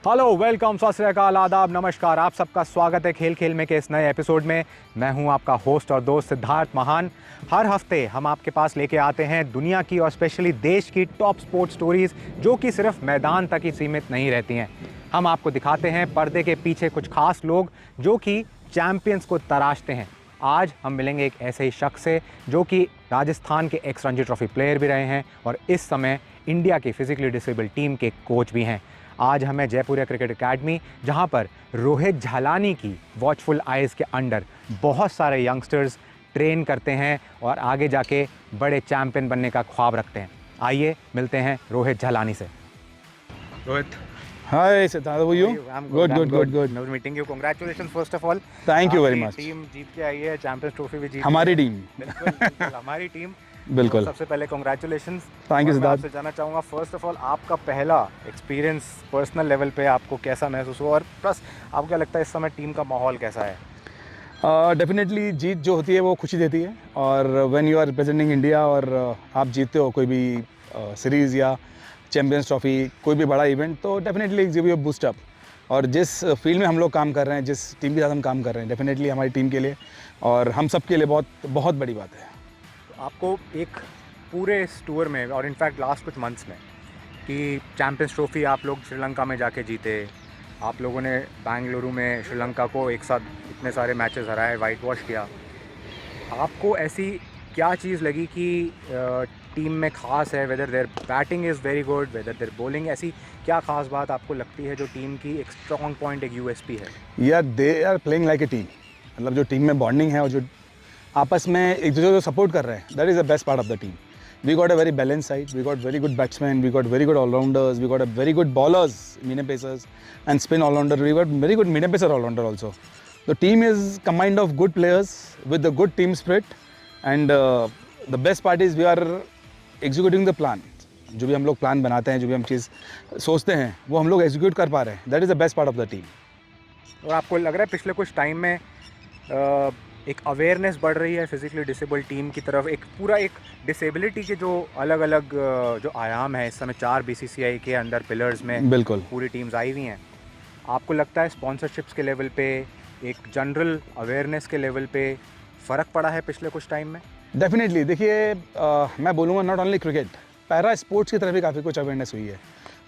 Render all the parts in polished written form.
Hello, welcome, सत श्री अकाल, आदाब, नमस्कार। आप सबका स्वागत है खेल खेल में के इस नए एपिसोड में। मैं हूं आपका होस्ट और दोस्त सिद्धार्थ महान। हर हफ्ते हम आपके पास लेके आते हैं दुनिया की और स्पेशली देश की टॉप स्पोर्ट्स स्टोरीज, जो कि सिर्फ मैदान तक ही सीमित नहीं रहती हैं। हम आपको दिखाते हैं पर्दे के पीछे कुछ खास लोग जो कि चैंपियंस को तराशते हैं। आज हम मिलेंगे एक ऐसे ही शख्स से जो कि राजस्थान के एक्स रणजी ट्रॉफी प्लेयर भी रहे हैं और इस समय इंडिया की फिजिकली डिसेबल्ड टीम के कोच भी हैं। आज हमें जयपुरिया क्रिकेट एकेडमी, जहां पर रोहित झालानी की वॉचफुल आइज़ के अंडर बहुत सारे यंगस्टर्स ट्रेन करते हैं और आगे जाके बड़े चैंपियन बनने का ख्वाब रखते हैं। आइए मिलते हैं रोहित झालानी से। Rohit, Hi, Siddharth. How are you? I'm Good. Nice meeting you. Congratulations first of all. Thank you very much. Team जीत के आई है, चैंपियंस ट्रॉफी भी जीत हमारी टीम। बिल्कुल हमारी टीम। बिल्कुल। तो सबसे पहले कॉन्ग्रेचुलेशंस। Thank you, मैं सिद्धार्थ। आपसे जानना चाहूँगा फर्स्ट ऑफ ऑल आपका पहला एक्सपीरियंस पर्सनल लेवल पे आपको कैसा महसूस हुआ, और प्लस आपको क्या लगता है इस समय टीम का माहौल कैसा है? डेफिनेटली जीत जो होती है वो खुशी देती है, और when you are representing India और आप जीतते हो कोई भी सीरीज़ या चैम्पियंस ट्रॉफी, कोई भी बड़ा इवेंट, तो definitely give you boost up. और जिस फील्ड में हम लोग काम कर रहे हैं, जिस टीम के साथ हम काम कर रहे हैं, डेफिनेटली हमारी टीम के लिए और हम सब के लिए बहुत बहुत बड़ी बात है। आपको एक पूरे इस टूर में और इनफैक्ट लास्ट कुछ मंथ्स में कि चैंपियंस ट्रॉफी आप लोग श्रीलंका में जाके जीते, आप लोगों ने बेंगलुरु में श्रीलंका को एक साथ इतने सारे मैचेस हराए, वाइट वॉश किया, आपको ऐसी क्या चीज़ लगी कि टीम में ख़ास है? Whether their batting is very good, whether their bowling, ऐसी क्या ख़ास बात आपको लगती है जो टीम की एक स्ट्रॉन्ग पॉइंट, एक यूएसपी है? यार they are playing like a team, मतलब जो टीम में बॉन्डिंग है और जो आपस में एक दूसरे को सपोर्ट कर रहे हैं, that is the best part of the team. We got a very balance side, we got very good batsman, we got very good allrounders, we got a very good bowlers, medium pacers and spin allrounder, we got very good medium pacer allrounder also. The team is combined of good players with the good team spirit, and the best part is we are executing the plan. जो भी हम लोग plan बनाते हैं, जो भी हम चीज़ सोचते हैं, वो हम लोग एग्जीक्यूट कर पा रहे हैं। That is the best part of the team. और आपको लग रहा है पिछले कुछ टाइम में एक अवेयरनेस बढ़ रही है फिजिकली डिसेबल्ड टीम की तरफ, एक पूरा एक डिसेबिलिटी के जो अलग अलग जो आयाम है, इस समय 4 बीसीसीआई के अंदर पिलर्स में बिल्कुल पूरी टीम्स आई हुई हैं। आपको लगता है स्पॉन्सरशिप्स के लेवल पे, एक जनरल अवेयरनेस के लेवल पे फ़र्क पड़ा है पिछले कुछ टाइम में? डेफिनेटली। देखिए, मैं बोलूँगा not only cricket, para sports की तरफ भी काफ़ी कुछ अवेयरनेस हुई है।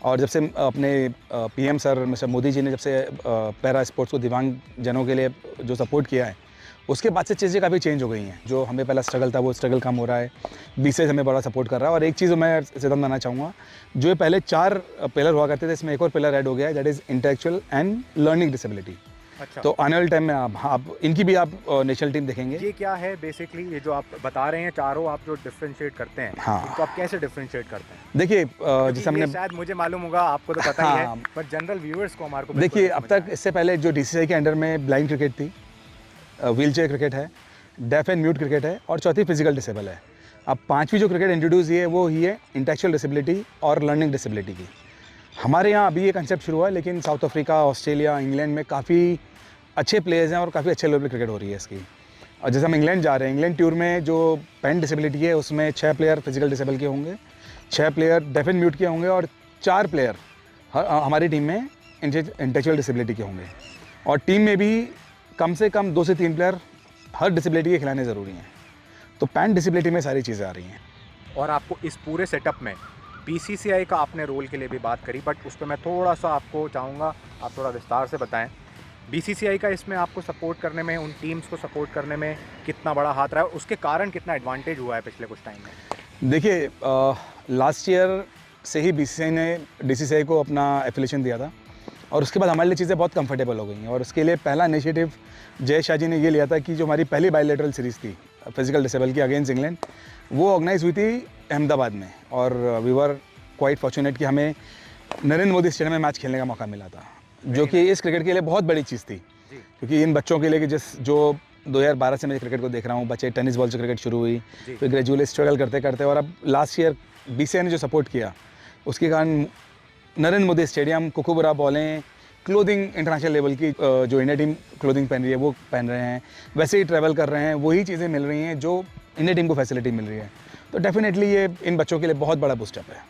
और जब से अपने PM sir mister Modi ji ने जब से पैरा स्पोर्ट्स को दिव्यांग जनों के लिए जो सपोर्ट किया है, उसके बाद से चीज़ें काफ़ी चेंज हो गई हैं। जो हमें पहला स्ट्रगल था वो स्ट्रगल कम हो रहा है, बीसीसीआई हमें बड़ा सपोर्ट कर रहा है। और एक चीज़ मैं सिद्धांत बनाना चाहूँगा, जो ये पहले 4 पिलर हुआ करते थे, इसमें एक और पिलर ऐड हो गया है, that is intellectual and learning disability. अच्छा, तो आने वाले टाइम में आप इनकी भी आप नेशनल टीम देखेंगे। ये क्या है बेसिकली, ये जो आप बता रहे हैं चारों, आप जो डिफरेंशिएट करते हैं, हाँ। इनको आप कैसे डिफरेंशिएट करते हैं? देखिए, क्योंकि जैसे हमने, ये शायद मुझे मालूम होगा, आपको तो पता ही है, हाँ। पर जनरल व्यूअर्स को हमारे को देखिए, बिल्कुल अब तक इससे पहले जो डीसीसीआई के अंडर में ब्लाइंड क्रिकेट थी, व्हीलचेयर क्रिकेट है, डेफ एंड म्यूट क्रिकेट है, और चौथी फिजिकल डिसेबल है। अब 5वीं जो क्रिकेट इंट्रोड्यूस हुई है वो ही है इंटेलेक्चुअल डिसेबिलिटी और लर्निंग डिसेबिलिटी की। हमारे यहाँ अभी ये कंसेप्ट शुरू हुआ है, लेकिन साउथ अफ्रीका, ऑस्ट्रेलिया, इंग्लैंड में काफ़ी अच्छे प्लेयर्स हैं और काफ़ी अच्छे लेवल पर क्रिकेट हो रही है इसकी। और जैसे हम इंग्लैंड जा रहे हैं, इंग्लैंड टूर में जो पेन डिसेबिलिटी है उसमें 6 प्लेयर फिजिकल डिसेबल के होंगे, 6 प्लेयर डेफ एंड म्यूट के होंगे, और 4 प्लेयर हमारी टीम में इंटेलेक्चुअल डिसेबिलिटी के होंगे। और टीम में भी कम से कम 2 से 3 प्लेयर हर डिसेबिलिटी के खिलाने ज़रूरी हैं। तो पैन डिसेबिलिटी में सारी चीज़ें आ रही हैं। और आपको इस पूरे सेटअप में बीसीसीआई का आपने रोल के लिए भी बात करी, बट उस पर मैं थोड़ा सा आपको चाहूँगा आप थोड़ा विस्तार से बताएं। बीसीसीआई का इसमें आपको सपोर्ट करने में, उन टीम्स को सपोर्ट करने में कितना बड़ा हाथ रहा है, उसके कारण कितना एडवांटेज हुआ है पिछले कुछ टाइम में? देखिए, लास्ट ईयर से ही बीसीसीआई ने डीसीसीआई को अपना एफिलिएशन दिया था, और उसके बाद हमारे लिए चीज़ें बहुत कंफर्टेबल हो गई हैं। और उसके लिए पहला इनिशिएटिव जय शाह जी ने ये लिया था कि जो हमारी पहली बायलैटरल सीरीज़ थी फिजिकल डिसेबल की अगेंस्ट इंग्लैंड, वो ऑर्गेनाइज हुई थी अहमदाबाद में। और वी वर क्वाइट फॉर्चुनेट कि हमें नरेंद्र मोदी स्टेडियम में मैच खेलने का मौका मिला था, जो कि इस क्रिकेट के लिए बहुत बड़ी चीज़ थी। क्योंकि इन बच्चों के लिए कि जो 2012 से मैं क्रिकेट को देख रहा हूँ, बच्चे टेनिस बॉल से क्रिकेट शुरू हुई, फिर ग्रेजुअली स्ट्रगल करते करते, और अब लास्ट ईयर बीसीसीआई ने जो सपोर्ट किया, उसके कारण नरेंद्र मोदी स्टेडियम, कुकुबरा बॉलें, क्लोथिंग इंटरनेशनल लेवल की जो इंडिया टीम क्लोथिंग पहन रही है वो पहन रहे हैं, वैसे ही ट्रैवल कर रहे हैं, वही चीज़ें मिल रही हैं जो इंडिया टीम को फैसिलिटी मिल रही है। तो डेफिनेटली ये इन बच्चों के लिए बहुत बड़ा बूस्टअप है।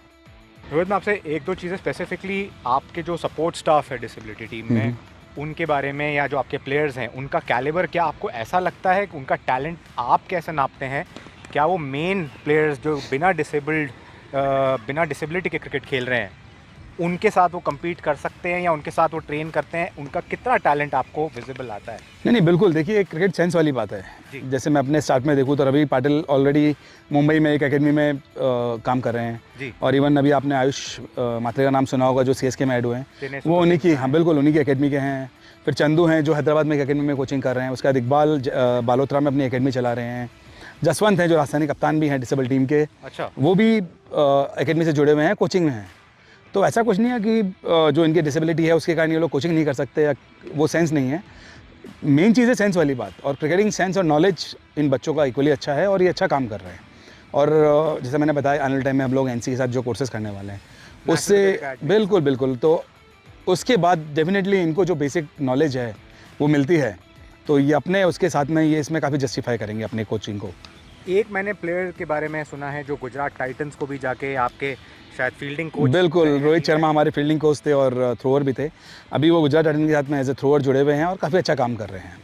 रोहित, मैं आपसे एक दो चीज़ें स्पेसिफिकली आपके जो सपोर्ट स्टाफ है डिसेबिलिटी टीम में उनके बारे में, या जो आपके प्लेयर्स हैं उनका कैलिबर, क्या आपको ऐसा लगता है कि उनका टैलेंट आप कैसे नापते हैं? क्या वो मेन प्लेयर्स जो बिना डिसेबिलिटी के क्रिकेट खेल रहे हैं उनके साथ वो compete कर सकते हैं, या उनके साथ वो ट्रेन करते हैं? उनका कितना टैलेंट आपको विजिबल आता है? नहीं, बिल्कुल। देखिए, क्रिकेट सेंस वाली बात है। जैसे मैं अपने स्टार्ट में देखूँ तो रवि पाटिल ऑलरेडी मुंबई में एक एकेडमी में काम कर रहे हैं जी। और इवन अभी आपने आयुष मात्रे का नाम सुना होगा, जो CSK में ऐड हुए हैं, वो उन्हीं की, हाँ बिल्कुल, उन्हीं की एकेडमी के हैं। फिर चंदू हैं जो हैदराबाद में एक एकेडमी में कोचिंग कर रहे हैं। उसके बाद इकबाल बालोतरा में अपनी एकेडमी चला रहे हैं। जसवंत हैं जो राजस्थानी कप्तान भी हैं डिसेबल टीम के, अच्छा, वो भी एकेडमी से जुड़े हुए हैं, कोचिंग में हैं। तो ऐसा कुछ नहीं है कि जो इनकी डिसेबिलिटी है उसके कारण ये लोग कोचिंग नहीं कर सकते, या वो सेंस नहीं है। मेन चीज़ है सेंस वाली बात, और क्रिकेटिंग सेंस और नॉलेज इन बच्चों का इक्वली अच्छा है और ये अच्छा काम कर रहे हैं। और जैसे मैंने बताया, आने वाले टाइम में हम लोग NC के साथ जो कोर्सेज करने वाले हैं उससे बिल्कुल तो उसके बाद डेफिनेटली इनको जो बेसिक नॉलेज है वो मिलती है, तो ये अपने उसके साथ में ये इसमें काफ़ी जस्टिफाई करेंगे अपने कोचिंग को। एक मैंने प्लेयर के बारे में सुना है जो गुजरात टाइटंस को भी जाके आपके शायद फील्डिंग कोच, बिल्कुल, रोहित शर्मा हमारे फील्डिंग कोच थे और थ्रोअर भी थे। अभी वो गुजरात टाइटंस के साथ में एज ए थ्रोअर जुड़े हुए हैं और काफ़ी अच्छा काम कर रहे हैं।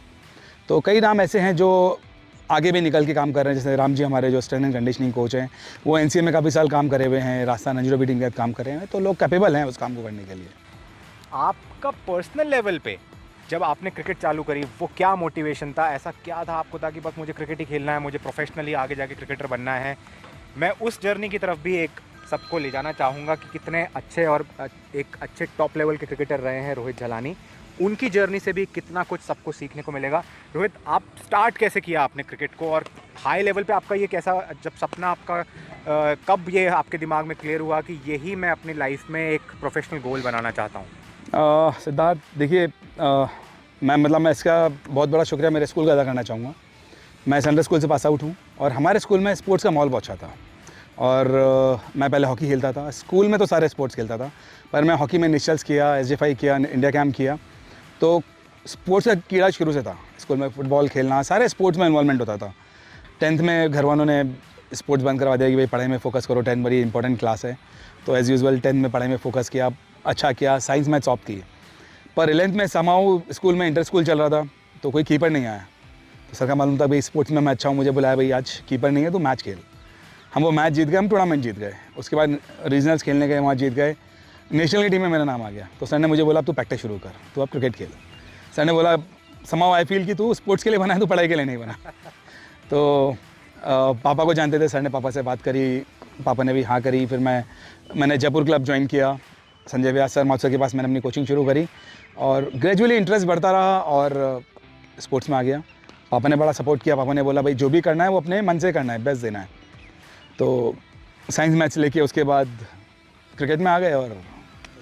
तो कई नाम ऐसे हैं जो आगे भी निकल के काम कर रहे हैं, जैसे राम जी हमारे जो स्ट्रेंथ एंड कंडीशनिंग कोच हैं, वो NCA में काफ़ी साल काम करे हुए हैं, राजस्थान रंजी ट्रॉफी टीम के साथ काम कर रहे हैं। तो लोग कैपेबल हैं उस काम को करने के लिए। आपका पर्सनल लेवल पे जब आपने क्रिकेट चालू करी, वो क्या मोटिवेशन था? ऐसा क्या था आपको था कि बस मुझे क्रिकेट ही खेलना है, मुझे प्रोफेशनली आगे जाके क्रिकेटर बनना है? मैं उस जर्नी की तरफ भी एक सबको ले जाना चाहूँगा कि कितने अच्छे और एक अच्छे टॉप लेवल के क्रिकेटर रहे हैं रोहित झलानी। उनकी जर्नी से भी कितना कुछ सबको सीखने को मिलेगा। रोहित, आप स्टार्ट कैसे किया आपने क्रिकेट को, और हाई लेवल पे आपका ये कैसा, जब सपना आपका कब ये आपके दिमाग में क्लियर हुआ कि यही मैं अपनी लाइफ में एक प्रोफेशनल गोल बनाना चाहता हूँ? सिद्धार्थ, देखिए, मैं इसका बहुत बड़ा शुक्रिया मेरे स्कूल का अदा करना चाहूँगा। मैं सेंट्रल स्कूल से पास आउट हूँ और हमारे स्कूल में स्पोर्ट्स का माहौल बहुत अच्छा था। और मैं पहले हॉकी खेलता था। स्कूल में तो सारे स्पोर्ट्स खेलता था, पर मैं हॉकी में नेशनल्स किया, SJFI किया, इंडिया कैंप किया। तो स्पोर्ट्स का कीड़ा शुरू से था। स्कूल में फुटबॉल खेलना, सारे स्पोर्ट्स में इन्वॉल्वमेंट होता था। 10th में घर वालों ने स्पोर्ट्स बंद करवा दिया कि भाई पढ़ाई में फोकस करो, 10 बड़ी इंपॉर्टेंट क्लास है। तो एज़ यूजुअल 10th में पढ़ाई में फोकस किया, अच्छा किया, साइंस मैथ्स ऑप्ट किए। पर 11th में समाओ स्कूल में इंटर स्कूल चल रहा था, तो कोई कीपर नहीं आया। तो सर का मालूम था भाई स्पोर्ट्स में मैं अच्छा हूँ, मुझे बुलाया भाई आज कीपर नहीं है तो मैच खेल। हम वो मैच जीत गए, हम टूर्नामेंट जीत गए। उसके बाद रीजनल्स खेलने गए, वहाँ जीत गए। नेशनल की टीम में मेरा नाम आ गया। तो सर ने मुझे बोला तू प्रैक्टिस शुरू कर, तू अब क्रिकेट खेल। सर ने बोला समाओ आई फील कि तू स्पोर्ट्स के लिए बना है, तो पढ़ाई के लिए नहीं बना। तो पापा को जानते थे, सर ने पापा से बात करी, पापा ने भी हाँ करी। फिर मैंने जयपुर क्लब ज्वाइन किया, संजय व्यास सर मास्टर के पास मैंने अपनी कोचिंग शुरू करी और ग्रेजुअली इंटरेस्ट बढ़ता रहा और स्पोर्ट्स में आ गया। पापा ने बड़ा सपोर्ट किया। पापा ने बोला भाई जो भी करना है वो अपने मन से करना है, बेस्ट देना है। तो साइंस मैथ्स लेके उसके बाद क्रिकेट में आ गए और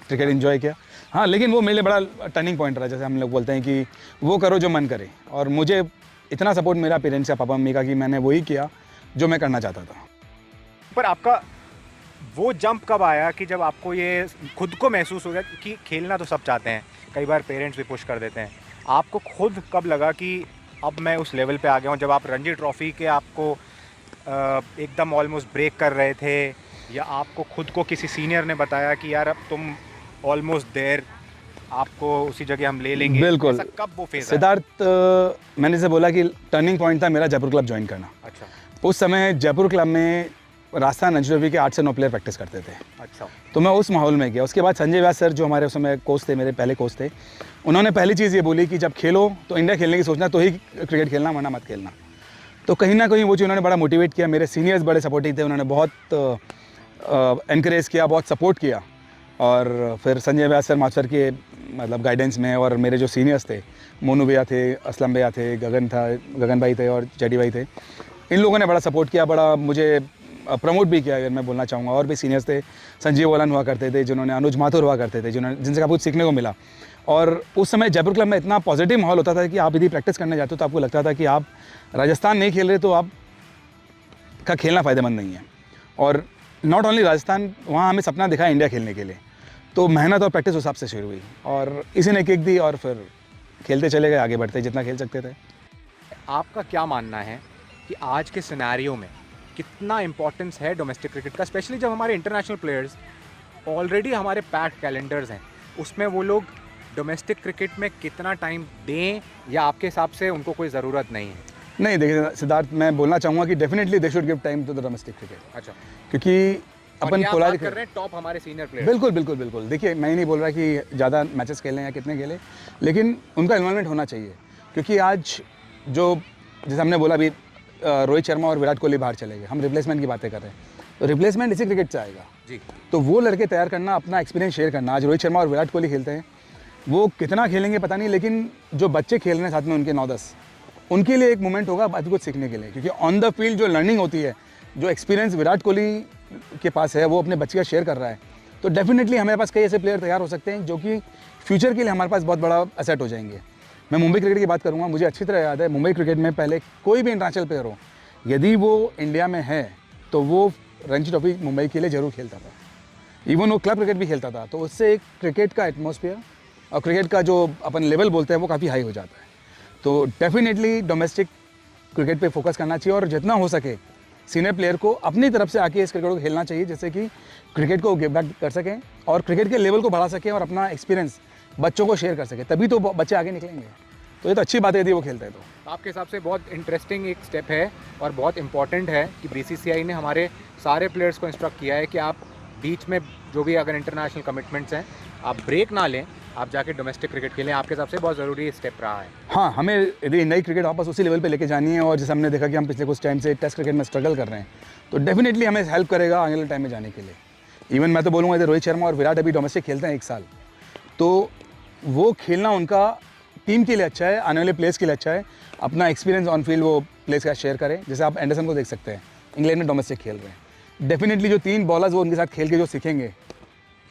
क्रिकेट एंजॉय किया। हाँ, लेकिन वो मेरे लिए बड़ा टर्निंग पॉइंट रहा। जैसे हम लोग बोलते हैं कि वो करो जो मन करे, और मुझे इतना सपोर्ट मेरा पेरेंट्स या पापा मम्मी का कि मैंने वही किया जो मैं करना चाहता था। पर आपका वो जंप कब आया कि जब आपको ये खुद को महसूस हो गया कि खेलना तो सब चाहते हैं, कई बार पेरेंट्स भी पुश कर देते हैं, आपको खुद कब लगा कि अब मैं उस लेवल पे आ गया हूँ? जब आप रणजी ट्रॉफी के आपको एकदम ऑलमोस्ट ब्रेक कर रहे थे, या आपको खुद को किसी सीनियर ने बताया कि यार अब तुम ऑलमोस्ट देयर, आपको उसी जगह हम ले लेंगे? बिल्कुल। ऐसा कब वो फेज? सिद्धार्थ, मैंने जैसे बोला कि टर्निंग पॉइंट था मेरा जयपुर क्लब ज्वाइन करना। अच्छा। उस समय जयपुर क्लब में राजस्थान रंजी ट्रॉफी के 8 से 9 प्लेयर प्रैक्टिस करते थे। अच्छा। तो मैं उस माहौल में गया। उसके बाद संजय व्यास सर जो हमारे उस समय कोच थे, मेरे पहले कोच थे, उन्होंने पहली चीज़ ये बोली कि जब खेलो तो इंडिया खेलने की सोचना, तो ही क्रिकेट खेलना, वरना मत खेलना। तो कहीं ना कहीं वो चीज़ उन्होंने बड़ा मोटिवेट किया। मेरे सीनियर्स बड़े सपोर्टिव थे, उन्होंने बहुत एनकरेज किया, बहुत सपोर्ट किया। और फिर संजय व्यास सर मास्टर के मतलब गाइडेंस में, और मेरे जो सीनियर्स थे, मोनू भैया थे, असलम भैया थे, गगन भाई थे और जेडी भाई थे, इन लोगों ने बड़ा सपोर्ट किया, बड़ा मुझे प्रमोट भी किया, अगर मैं बोलना चाहूँगा। और भी सीनियर्स थे, संजीव वलन हुआ करते थे, जिन्होंने, अनुज माथुर हुआ करते थे, जिनसे काफ़ी कुछ सीखने को मिला। और उस समय जयपुर क्लब में इतना पॉजिटिव माहौल होता था कि आप यदि प्रैक्टिस करने जाते हो तो आपको लगता था कि आप राजस्थान नहीं खेल रहे तो आप का खेलना फ़ायदेमंद नहीं है। और नॉट ओनली राजस्थान, वहाँ हमें सपना दिखा इंडिया खेलने के लिए। तो मेहनत और प्रैक्टिस उस हिसाब से शुरू हुई और इसी ने किक दी और फिर खेलते चले गए, आगे बढ़ते जितना खेल सकते थे। आपका क्या मानना है कि आज के सिनेरियो में कितना इंपॉर्टेंस है डोमेस्टिक क्रिकेट का, स्पेशली जब हमारे इंटरनेशनल प्लेयर्स ऑलरेडी हमारे पैक्ड कैलेंडर्स हैं, उसमें वो लोग डोमेस्टिक क्रिकेट में कितना टाइम दें, या आपके हिसाब से उनको कोई ज़रूरत नहीं है? नहीं, देखिए सिद्धार्थ, मैं बोलना चाहूँगा कि definitely they should give time to the domestic cricket. अच्छा, क्योंकि अपन बात कर रहे हैं टॉप हमारे सीनियर प्लेयर। बिल्कुल बिल्कुल बिल्कुल। देखिए, मैं नहीं बोल रहा कि ज़्यादा मैचेस खेलें या कितने खेलें, लेकिन उनका इन्वॉल्वमेंट होना चाहिए। क्योंकि आज जो, जैसे हमने बोला अभी, रोहित शर्मा और विराट कोहली बाहर चले गए, हम रिप्लेसमेंट की बातें कर रहे हैं, तो रिप्लेसमेंट इसी क्रिकेट से आएगा जी। तो वो लड़के तैयार करना, अपना एक्सपीरियंस शेयर करना। आज रोहित शर्मा और विराट कोहली खेलते हैं, वो कितना खेलेंगे पता नहीं, लेकिन जो बच्चे खेल रहे हैं साथ में उनके 9-10, उनके लिए एक मोमेंट होगा बहुत कुछ सीखने के लिए। क्योंकि ऑन द फील्ड जो लर्निंग होती है, जो एक्सपीरियंस विराट कोहली के पास है, वो अपने बच्चे का शेयर कर रहा है। तो डेफिनेटली हमारे पास कई ऐसे प्लेयर तैयार हो सकते हैं जो कि फ्यूचर के लिए हमारे पास बहुत बड़ा एसेट हो जाएंगे। मैं मुंबई क्रिकेट की बात करूँगा, मुझे अच्छी तरह याद है मुंबई क्रिकेट में पहले कोई भी इंटरनेशनल प्लेयर हो, यदि वो इंडिया में है तो वो रणजी ट्रॉफी मुंबई के लिए ज़रूर खेलता था। इवन वो क्लब क्रिकेट भी खेलता था, तो उससे एक क्रिकेट का एटमॉस्फेयर और क्रिकेट का जो अपन लेवल बोलते हैं वो काफ़ी हाई हो जाता है। तो डेफिनेटली डोमेस्टिक क्रिकेट पे फोकस करना चाहिए, और जितना हो सके सीनियर प्लेयर को अपनी तरफ से आके इस क्रिकेट को खेलना चाहिए, जिससे कि क्रिकेट को गिव बैक कर सकें और क्रिकेट के लेवल को बढ़ा सकें और अपना एक्सपीरियंस बच्चों को शेयर कर सकें, तभी तो बच्चे आगे निकलेंगे। तो ये तो अच्छी बात है यदि वो खेलते हैं तो। आपके हिसाब से बहुत इंटरेस्टिंग एक स्टेप है और बहुत इंपॉर्टेंट है कि बीसीसीआई ने हमारे सारे प्लेयर्स को इंस्ट्रक्ट किया है कि आप बीच में जो भी अगर इंटरनेशनल कमिटमेंट्स हैं, आप ब्रेक ना लें, आप जाके डोमेस्टिक क्रिकेट खेलें। आपके हिसाब से बहुत ज़रूरी स्टेप रहा है। हाँ, हमें यदि नई क्रिकेट वापस उसी लेवल पे लेके जानी है, और जैसे हमने देखा कि हम पिछले कुछ टाइम से टेस्ट क्रिकेट में स्ट्रगल कर रहे हैं, तो डेफिनेटली हमें हेल्प करेगा आने वाले टाइम में जाने के लिए। इवन मैं तो बोलूँगा यदि रोहित शर्मा और विराट अभी डोमेस्टिक खेलते हैं 1 साल, तो वो खेलना उनका टीम के लिए अच्छा है, आने वाले प्लेयर्स के लिए अच्छा है। अपना एक्सपीरियंस ऑन फील्ड वो प्लेयर्स का शेयर करें। जैसे आप एंडरसन को देख सकते हैं, इंग्लैंड में डोमेस्टिक खेल रहे हैं। डेफिनेटली जो 3 बॉलर्स वो उनके साथ खेल के जो सीखेंगे,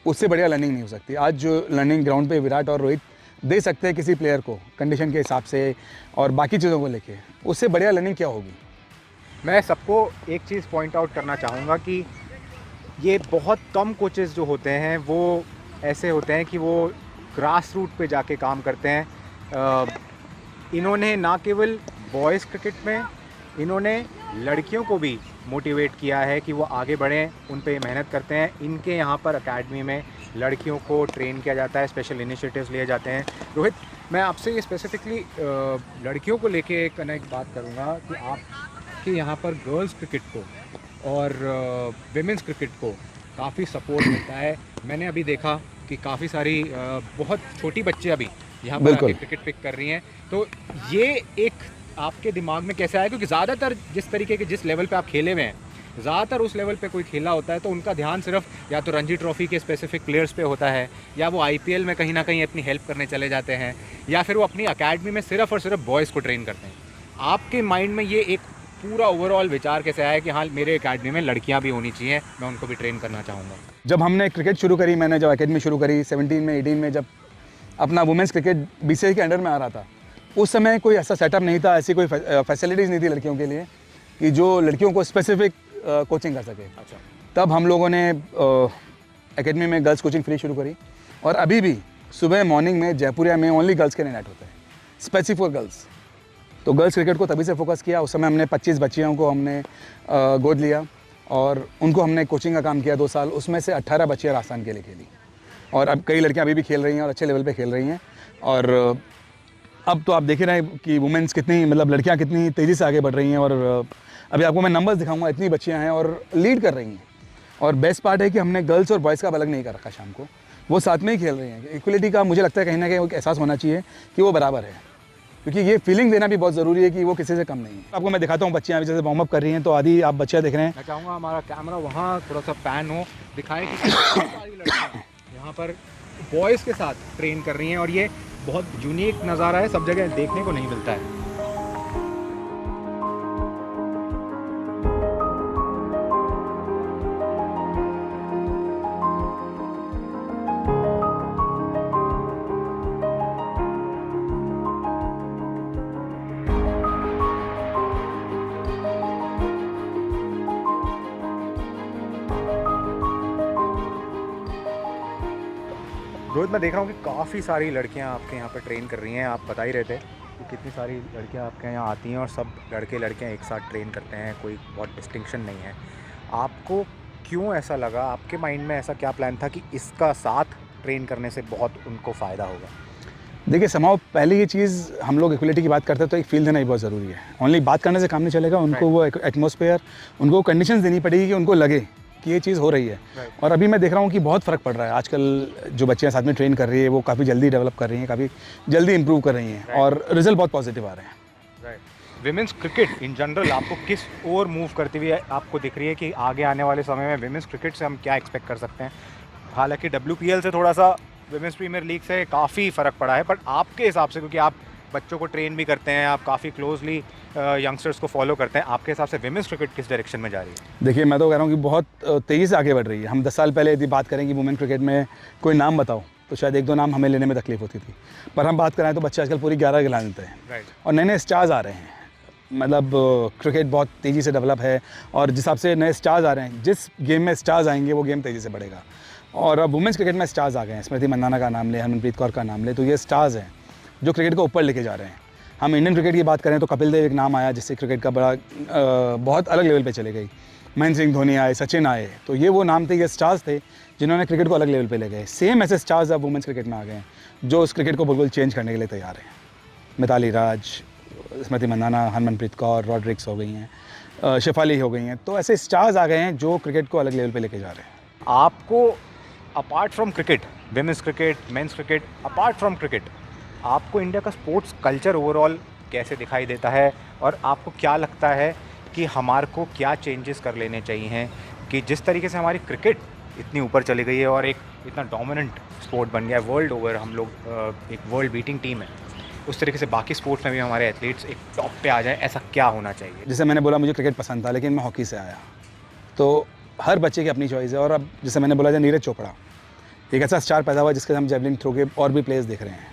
उससे बढ़िया लर्निंग नहीं हो सकती। आज जो लर्निंग ग्राउंड पे विराट और रोहित दे सकते हैं किसी प्लेयर को कंडीशन के हिसाब से और बाकी चीज़ों को लेके, उससे बढ़िया लर्निंग क्या होगी। मैं सबको एक चीज़ पॉइंट आउट करना चाहूँगा कि ये बहुत कम कोचेज़ जो होते हैं वो ऐसे होते हैं कि वो ग्रास रूट पे जाके काम करते हैं। इन्होंने ना केवल बॉयज़ क्रिकेट में, इन्होंने लड़कियों को भी मोटिवेट किया है कि वो आगे बढ़ें, उन पे मेहनत करते हैं। इनके यहाँ पर एकेडमी में लड़कियों को ट्रेन किया जाता है, स्पेशल इनिशिएटिव्स लिए जाते हैं। रोहित, मैं आपसे ये स्पेसिफिकली लड़कियों को लेके एक बात करूँगा कि आपके यहाँ पर गर्ल्स क्रिकेट को और विमेंस क्रिकेट को काफ़ी सपोर्ट मिलता है। मैंने अभी देखा कि काफ़ी सारी बहुत छोटी बच्चे अभी यहाँ पर आके क्रिकेट पिक कर रही हैं। तो ये एक आपके दिमाग में कैसे आया? क्योंकि ज़्यादातर जिस तरीके के जिस लेवल पे आप खेले हुए हैं, ज़्यादातर उस लेवल पे कोई खेला होता है तो उनका ध्यान सिर्फ या तो रणजी ट्रॉफी के स्पेसिफिक प्लेयर्स पे होता है, या वो आईपीएल में कहीं ना कहीं अपनी हेल्प करने चले जाते हैं, या फिर वो अपनी अकेडमी में सिर्फ और सिर्फ बॉयज़ को ट्रेन करते हैं। आपके माइंड में ये एक पूरा ओवरऑल विचार कैसे आया कि हाँ, मेरे एकेडमी में लड़कियाँ भी होनी चाहिए, मैं उनको भी ट्रेन करना चाहूँगा? जब हमने क्रिकेट शुरू करी, मैंने जब अकेडमी शुरू करी 17 में 18 में, जब अपना वुमेंस क्रिकेट बीसीसीआई के अंडर में आ रहा था, उस समय कोई ऐसा सेटअप नहीं था, ऐसी कोई फैसिलिटीज़ नहीं थी लड़कियों के लिए कि जो लड़कियों को स्पेसिफिक कोचिंग कर सके। अच्छा। तब हम लोगों ने एकेडमी में गर्ल्स कोचिंग फ्री शुरू करी, और अभी भी सुबह मॉर्निंग में जयपुरिया में ओनली गर्ल्स के नेट होते हैं, स्पेसिफिक फॉर गर्ल्स। तो गर्ल्स क्रिकेट को तभी से फोकस किया। उस समय हमने 25 बच्चियों को हमने गोद लिया और उनको हमने कोचिंग का काम किया 2 साल। उसमें से 18 बच्चियाँ राजस्थान के लिए खेली, और अब कई लड़कियाँ अभी भी खेल रही हैं और अच्छे लेवल पे खेल रही हैं। और अब तो आप देख रहे हैं कि वुमेंस कितनी, मतलब लड़कियाँ कितनी तेज़ी से आगे बढ़ रही हैं। और अभी आपको मैं नंबर्स दिखाऊंगा, इतनी बच्चियाँ हैं और लीड कर रही हैं। और बेस्ट पार्ट है कि हमने गर्ल्स और बॉयज़ का अलग नहीं कर रखा, शाम को वो साथ में ही खेल रही हैं। इक्वलिटी का मुझे लगता है कहीं ना कहीं एक एहसास होना चाहिए कि वो बराबर है, क्योंकि ये फीलिंग देना भी बहुत ज़रूरी है कि वो किसी से कम नहीं है। आपको मैं दिखाता हूँ बच्चियाँ अभी जैसे वार्म अप कर रही हैं, तो आदि आप बच्चियाँ देख रहे हैं। मैं चाहूँगा हमारा कैमरा वहाँ थोड़ा सा पैन हो, दिखाएं कि कितनी सारी लड़कियाँ यहाँ पर बॉयज़ के साथ ट्रेन कर रही हैं, और ये बहुत यूनिक नज़ारा है, सब जगह देखने को नहीं मिलता है। रोहित, मैं देख रहा हूँ कि काफ़ी सारी लड़कियाँ आपके यहाँ पर ट्रेन कर रही हैं। आप बता ही रहे थे कि कितनी सारी लड़कियाँ आपके यहाँ आती हैं और सब लड़के लड़कियाँ एक साथ ट्रेन करते हैं, कोई बहुत डिस्टिंक्शन नहीं है। आपको क्यों ऐसा लगा, आपके माइंड में ऐसा क्या प्लान था कि इसका साथ ट्रेन करने से बहुत उनको फ़ायदा होगा? देखिए समाओ पहले ये चीज़ हम लोग इक्वलिटी की बात करते हैं तो एक फील देना ही बहुत ज़रूरी है। ओनली बात करने से काम नहीं चलेगा, उनको वो एटमॉस्फेयर, उनको कंडीशंस देनी पड़ेगी कि उनको लगे कि ये चीज़ हो रही है। और अभी मैं देख रहा हूँ कि बहुत फ़र्क पड़ रहा है। आजकल जो बच्चियाँ साथ में ट्रेन कर रही है वो काफ़ी जल्दी डेवलप कर रही हैं, काफ़ी जल्दी इंप्रूव कर रही हैं और रिजल्ट बहुत पॉजिटिव आ रहे हैं। विमेंस क्रिकेट इन जनरल आपको किस ओर मूव करती हुई आपको दिख रही है कि आगे आने वाले समय में विमेंस क्रिकेट से हम क्या एक्सपेक्ट कर सकते हैं? हालांकि WPL से थोड़ा सा विमेंस प्रीमियर लीग से काफ़ी फ़र्क पड़ा है, बट आपके हिसाब से, क्योंकि आप बच्चों को ट्रेन भी करते हैं, आप काफ़ी क्लोजली यंगस्टर्स को फॉलो करते हैं, आपके हिसाब से विमेंस क्रिकेट किस डायरेक्शन में जा रही है? देखिए मैं तो कह रहा हूँ कि बहुत तेज़ी से आगे बढ़ रही है। हम 10 साल पहले यदि बात करें कि वुमेन क्रिकेट में कोई नाम बताओ तो शायद 1-2 नाम हमें लेने में तकलीफ होती थी, पर हम बात करें तो बच्चे आजकल पूरी 11 गिला देते हैं और नए नए स्टार्स आ रहे हैं। मतलब क्रिकेट बहुत तेज़ी से डेवलप है और जिस हिसाब से नए स्टार्स आ रहे हैं, जिस गेम में स्टार्स आएंगे वो गेम तेज़ी से बढ़ेगा। और अब वुमेंस क्रिकेट में स्टार्स आ गए हैं, स्मृति मंदाना का नाम ले, हरमनप्रीत कौर का नाम ले, तो ये स्टार्स हैं जो क्रिकेट को ऊपर लेके जा रहे हैं। हम इंडियन क्रिकेट की बात करें तो कपिल देव एक नाम आया जिससे क्रिकेट का बड़ा बहुत अलग लेवल पे चले गई। महेंद्र सिंह धोनी आए, सचिन आए, तो ये वो नाम थे, ये स्टार्स थे जिन्होंने क्रिकेट को अलग लेवल पे ले गए। सेम ऐसे स्टार्स अब वुमेंस क्रिकेट में आ गए हैं जो उस क्रिकेट को बिल्कुल चेंज करने के लिए तैयार हैं। मिताली राज, स्मृति मंदाना, हरमनप्रीत कौर, रॉड्रिक्स हो गई हैं, शेफाली हो गई हैं, तो ऐसे स्टार्स आ गए हैं जो क्रिकेट को अलग लेवल पे लेके जा रहे हैं। आपको apart from cricket, women's cricket, men's cricket, apart from cricket, आपको इंडिया का स्पोर्ट्स कल्चर ओवरऑल कैसे दिखाई देता है और आपको क्या लगता है कि हमारे को क्या चेंजेस कर लेने चाहिए हैं कि जिस तरीके से हमारी क्रिकेट इतनी ऊपर चली गई है और एक इतना डोमिनेंट स्पोर्ट बन गया है वर्ल्ड ओवर, हम लोग एक वर्ल्ड बीटिंग टीम है, उस तरीके से बाकी स्पोर्ट्स में भी हमारे एथलीट्स एक टॉप पे आ जाए, ऐसा क्या होना चाहिए? जैसे मैंने बोला मुझे क्रिकेट पसंद था लेकिन मैं हॉकी से आया, तो हर बच्चे की अपनी चॉइस है। और अब जैसे मैंने बोला, नीरज चोपड़ा एक ऐसा स्टार पैदा हुआ जिसके हम जेवलिन थ्रो के और भी प्लेयर्स देख रहे हैं।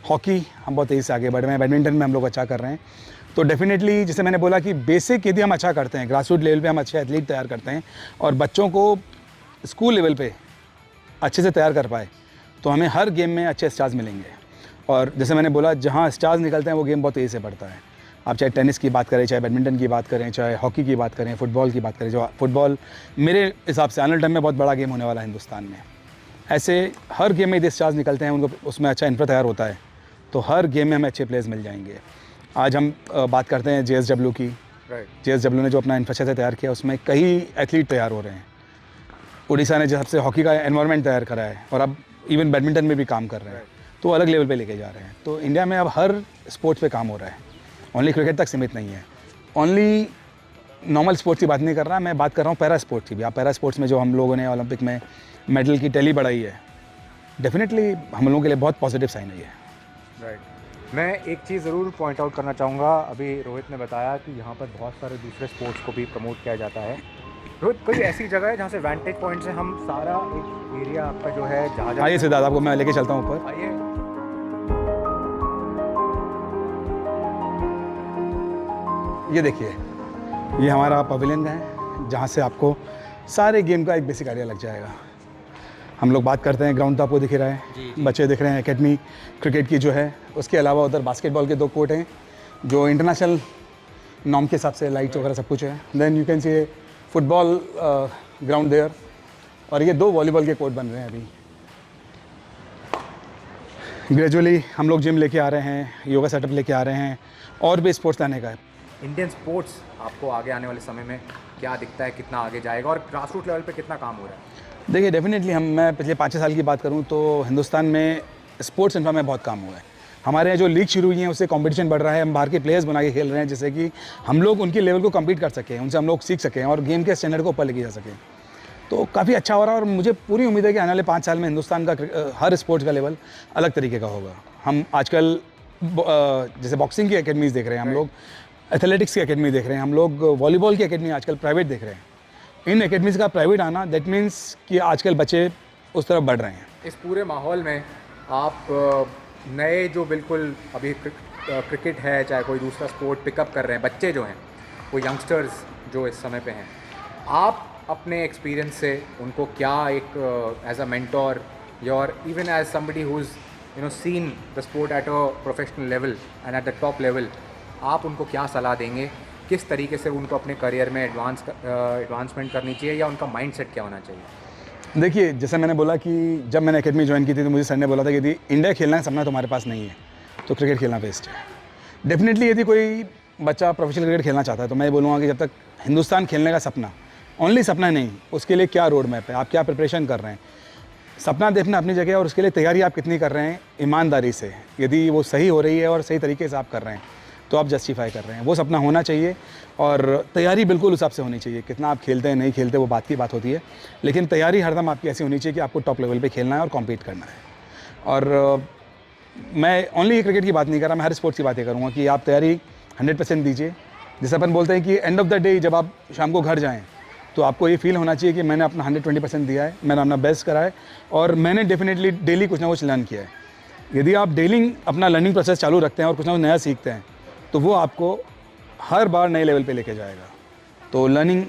हॉकी हम बहुत तेज़ी से आगे बढ़ रहे हैं, बैडमिंटन में हम लोग अच्छा कर रहे हैं। तो डेफिनेटली जैसे मैंने बोला कि बेसिक यदि हम अच्छा करते हैं, ग्रासरूट लेवल पे हम अच्छे एथलीट तैयार करते हैं और बच्चों को स्कूल लेवल पे अच्छे से तैयार कर पाए तो हमें हर गेम में अच्छे स्टार्स मिलेंगे। और जैसे मैंने बोला, जहाँ स्टार्स निकलते हैं वो गेम बहुत तेज़ी से बढ़ता है। आप चाहे टेनिस की बात करें, चाहे बैडमिंटन की बात करें, चाहे हॉकी की बात करें, फुटबॉल की बात करें, जो फुटबॉल मेरे हिसाब से आने वाले टाइम में बहुत बड़ा गेम होने वाला है हिंदुस्तान में। ऐसे हर गेम में यदि स्टार्स निकलते हैं, उनको उसमें अच्छा इंफ्रा तैयार होता है तो हर गेम में हमें अच्छे प्लेयर्स मिल जाएंगे। आज हम बात करते हैं JSW की। JSW ने जो अपना इंफ्रास्ट्रक्चर तैयार किया उसमें कई एथलीट तैयार हो रहे हैं। उड़ीसा ने जब से हॉकी का एनवायरनमेंट तैयार करा है और अब इवन बैडमिंटन में भी काम कर रहे हैं, तो अलग लेवल पे लेके जा रहे हैं। तो इंडिया में अब हर स्पोर्ट्स पे काम हो रहा है, ओनली क्रिकेट तक सीमित नहीं है। ओनली नॉर्मल स्पोर्ट्स की बात नहीं कर रहा, मैं बात कर रहा हूँ पैरा स्पोर्ट्स की भी। आप पैरा स्पोर्ट्स में जो हम लोगों ने ओलंपिक में मेडल की टैली बढ़ाई है, डेफिनेटली हम लोगों के लिए बहुत पॉजिटिव साइन है ये। राइट। मैं एक चीज़ ज़रूर पॉइंट आउट करना चाहूँगा, अभी रोहित ने बताया कि यहाँ पर बहुत सारे दूसरे स्पोर्ट्स को भी प्रमोट किया जाता है। रोहित, कोई ऐसी जगह है जहाँ से वैंटेज पॉइंट से हम सारा एक एरिया आपका जो है जहाँ आइए सिद्धार्थ, आपको मैं लेके चलता हूँ ऊपर। आइए। ये देखिए, ये हमारा पवेलियन है जहाँ से आपको सारे गेम का एक बेसिक आइडिया लग जाएगा। हम लोग बात करते हैं ग्राउंड तो आपको दिख ही रहा है, बच्चे दिख रहे हैं, एकेडमी क्रिकेट की जो है। उसके अलावा उधर बास्केटबॉल के 2 कोर्ट हैं जो इंटरनेशनल नॉर्म के हिसाब से लाइट्स वगैरह सब कुछ है। Then you can see football ground there, और ये 2 वॉलीबॉल के कोर्ट बन रहे हैं अभी। ग्रेजुअली हम लोग जिम लेके आ रहे हैं, योगा सेटअप लेके आ रहे हैं और भी स्पोर्ट्स लाने का है। इंडियन स्पोर्ट्स आपको आगे आने वाले समय में क्या दिखता है, कितना आगे जाएगा और ग्रासरूट लेवल पे कितना काम हो रहा है? देखिए डेफिनेटली मैं पिछले 5-6 साल की बात करूं तो हिंदुस्तान में स्पोर्ट्स इंफ्रा में बहुत काम हुआ है। हमारे यहाँ जो लीग शुरू हुई है उससे कंपटीशन बढ़ रहा है, हम बाहर के प्लेयर्स बना के खेल रहे हैं जिससे कि हम लोग उनके लेवल को कम्पीट कर सकें, उनसे हम लोग सीख सकें और गेम के स्टैंडर्ड को ऊपर लेके जा सकें। तो काफ़ी अच्छा हो रहा है और मुझे पूरी उम्मीद है कि आने वाले 5 साल में हिंदुस्तान का हर स्पोर्ट्स का लेवल अलग तरीके का होगा। हम आजकल जैसे बॉक्सिंग की एकेडमीज़ देख रहे हैं, हम लोग एथलेटिक्स की एकेडमी देख रहे हैं, हम लोग वॉलीबॉल की एकेडमी आजकल प्राइवेट देख रहे हैं। इन एकेडमीज़ का प्राइवेट आना दैट मीन्स कि आजकल बच्चे उस तरफ बढ़ रहे हैं। इस पूरे माहौल में आप नए जो बिल्कुल अभी क्रिकेट है चाहे कोई दूसरा स्पोर्ट पिकअप कर रहे हैं बच्चे जो हैं, वो यंगस्टर्स जो इस समय पे हैं, आप अपने एक्सपीरियंस से उनको क्या एक as a mentor your even as somebody who is seen the sport at a professional level and at the top level, आप उनको क्या सलाह देंगे किस तरीके से उनको अपने करियर में एडवांसमेंट करनी चाहिए या उनका माइंडसेट क्या होना चाहिए? देखिए, जैसे मैंने बोला कि जब मैंने एकेडमी ज्वाइन की थी तो मुझे सर ने बोला था कि यदि इंडिया खेलना का सपना तुम्हारे पास नहीं है तो क्रिकेट खेलना बेस्ट है। डेफिनेटली यदि कोई बच्चा प्रोफेशनल क्रिकेट खेलना चाहता है तो मैं बोलूँगा कि जब तक हिंदुस्तान खेलने का सपना ओनली सपना नहीं, उसके लिए क्या रोड मैप है, आप क्या प्रिपरेशन कर रहे हैं। सपना देखना अपनी जगह और उसके लिए तैयारी आप कितनी कर रहे हैं ईमानदारी से। यदि वो सही हो रही है और सही तरीके से आप कर रहे हैं तो आप जस्टिफाई कर रहे हैं। वो सपना होना चाहिए और तैयारी बिल्कुल उस हिसाब से होनी चाहिए। कितना आप खेलते हैं नहीं खेलते वो बात की बात होती है, लेकिन तैयारी हरदम आपकी ऐसी होनी चाहिए कि आपको टॉप लेवल पे खेलना है और कॉम्पीट करना है। और मैं ओनली क्रिकेट की बात नहीं कर रहा, मैं हर स्पोर्ट्स की बातें करूँगा कि आप तैयारी 100% दीजिए। जैसे अपन बोलते हैं कि एंड ऑफ द डे जब आप शाम को घर जाएँ तो आपको ये फील होना चाहिए कि मैंने अपना 120% दिया है, मैंने अपना बेस्ट करा है और मैंने डेफिनेटली डेली कुछ ना कुछ लर्न किया है। यदि आप डेली अपना लर्निंग प्रोसेस चालू रखते हैं और कुछ ना कुछ नया सीखते हैं तो वो आपको हर बार नए लेवल पे लेके जाएगा। तो लर्निंग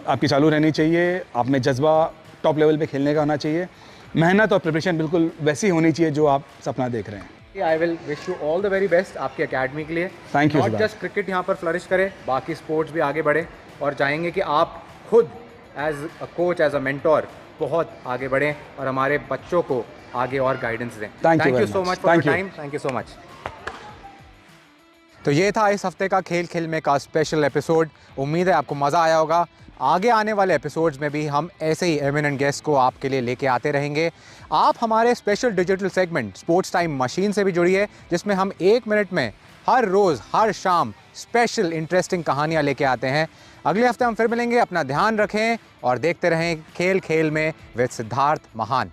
आपकी चालू रहनी चाहिए, आप में जज्बा टॉप लेवल पे खेलने का होना चाहिए, मेहनत और प्रिपरेशन बिल्कुल वैसी होनी चाहिए जो आप सपना देख रहे हैं। I will wish you all the very best आपकी एकेडमी के लिए। Thank you, not Siddharth. Just cricket यहाँ पर फ्लरिश करे, बाकी स्पोर्ट्स भी आगे बढ़े और चाहेंगे कि आप खुद as a coach, as a mentor बहुत आगे बढ़ें और हमारे बच्चों को आगे और गाइडेंस दें। Thank you you very so much. Much for Thank you. Time. Thank you so much. तो ये था इस हफ्ते का खेल खेल में का स्पेशल एपिसोड। उम्मीद है आपको मज़ा आया होगा। आगे आने वाले एपिसोड्स में भी हम ऐसे ही एमिनेंट गेस्ट को आपके लिए लेके आते रहेंगे। आप हमारे special digital segment sports time machine से भी जुड़िए, जिसमें हम 1 मिनट में हर रोज़ हर शाम स्पेशल इंटरेस्टिंग कहानियाँ लेके आते हैं। अगले हफ्ते हम फिर मिलेंगे। अपना ध्यान रखें और देखते रहें खेल खेल में विद सिद्धार्थ महान।